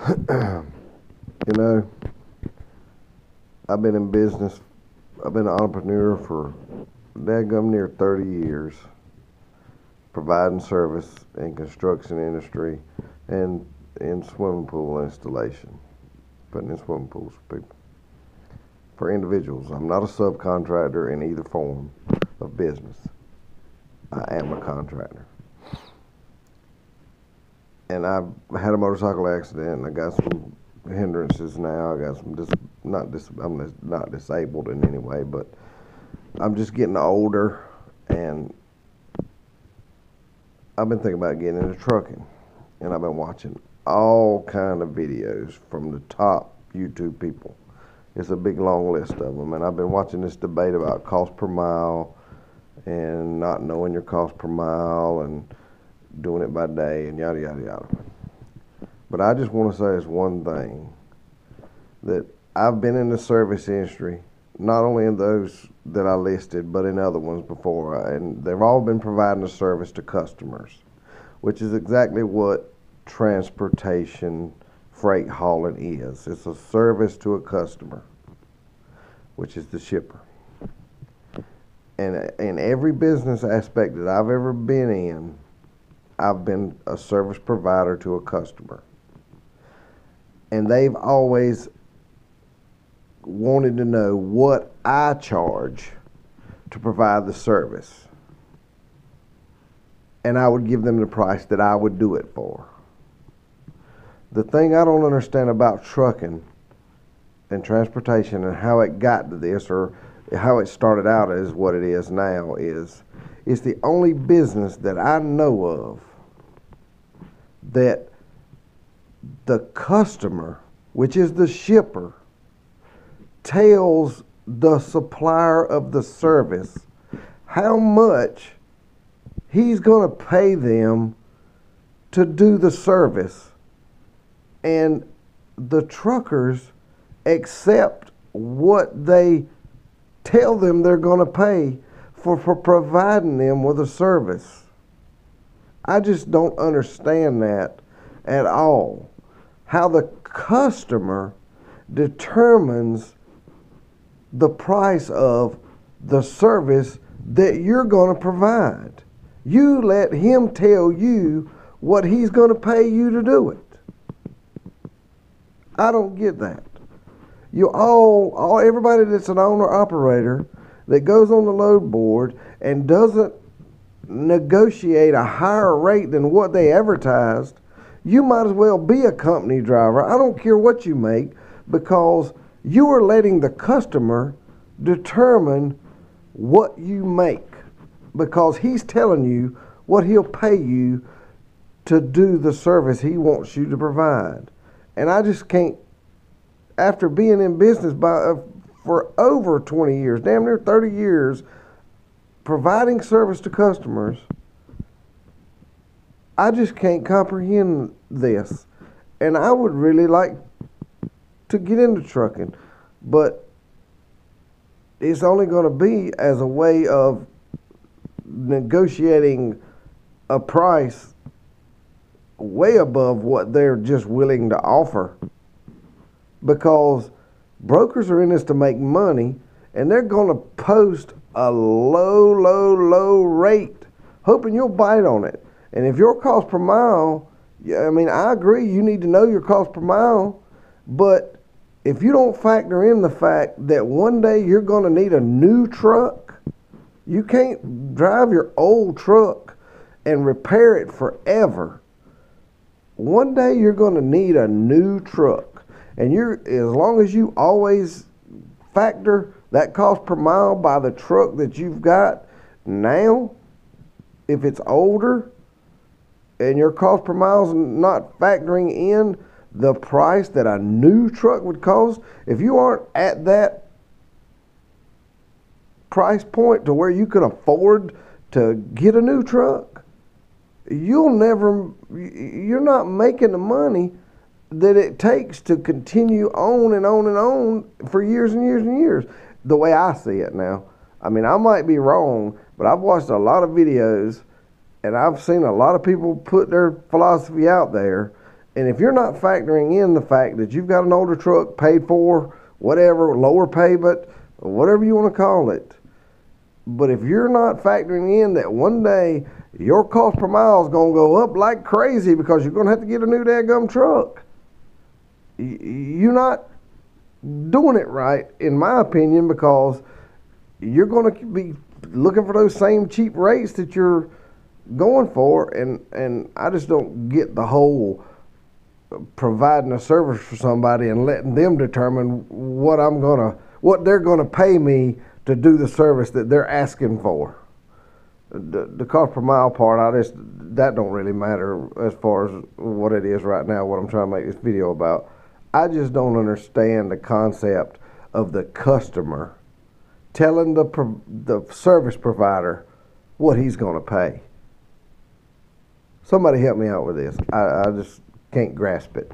You know, I've been in business, I've been an entrepreneur for daggum near 30 years, providing service in construction industry and in swimming pool installation, putting in swimming pools for people, for individuals. I'm not a subcontractor in either form of business. I am a contractor. And I've had a motorcycle accident. And I got some hindrances now. I got some I'm not disabled in any way, but I'm just getting older, and I've been thinking about getting into trucking, and I've been watching all kind of videos from the top YouTube people. It's a big long list of them, and I've been watching this debate about cost per mile and not knowing your cost per mile and doing it by day and yada yada yada. But I just want to say this one thing, that I've been in the service industry, not only in those that I listed, but in other ones before, and they've all been providing a service to customers, which is exactly what transportation freight hauling is. It's a service to a customer, which is the shipper. And in every business aspect that I've ever been in, I've been a service provider to a customer. And they've always wanted to know what I charge to provide the service. And I would give them the price that I would do it for. The thing I don't understand about trucking and transportation and how it got to this, or how it started out as what it is now, is it's the only business that I know of that the customer, which is the shipper, tells the supplier of the service how much he's going to pay them to do the service. And the truckers accept what they tell them they're going to pay for providing them with a service. I just don't understand that at all. How the customer determines the price of the service that you're going to provide. You let him tell you what he's going to pay you to do it. I don't get that. Everybody that's an owner operator that goes on the load board and doesn't negotiate a higher rate than what they advertised, you might as well be a company driver. I don't care what you make, because you are letting the customer determine what you make, because he's telling you what he'll pay you to do the service he wants you to provide. And I just can't, after being in business for over 20 years, damn near 30 years, providing service to customers, I just can't comprehend this. And I would really like to get into trucking, but it's only going to be as a way of negotiating a price way above what they're just willing to offer, because brokers are in this to make money, and they're going to post a low rate, hoping you'll bite on it. And if your cost per mile, I agree, you need to know your cost per mile, but if you don't factor in the fact that one day you're going to need a new truck, you can't drive your old truck and repair it forever. One day you're going to need a new truck, and as long as you always factor that cost per mile by the truck that you've got now, if it's older and your cost per mile is not factoring in the price that a new truck would cost, if you aren't at that price point to where you can afford to get a new truck, you're not making the money that it takes to continue on and on and on for years and years and years. The way I see it now. I might be wrong, but I've watched a lot of videos and I've seen a lot of people put their philosophy out there, And if you're not factoring in the fact that you've got an older truck paid for, whatever, lower payment, whatever you want to call it, but if you're not factoring in that one day your cost per mile is going to go up like crazy because you're going to have to get a new dadgum truck, you're not doing it right, in my opinion, because you're going to be looking for those same cheap rates that you're going for, and I just don't get the whole providing a service for somebody and letting them determine what they're gonna pay me to do the service that they're asking for. The cost per mile part, that don't really matter as far as what it is right now, what I'm trying to make this video about. I just don't understand the concept of the customer telling the service provider what he's going to pay. Somebody help me out with this. I just can't grasp it.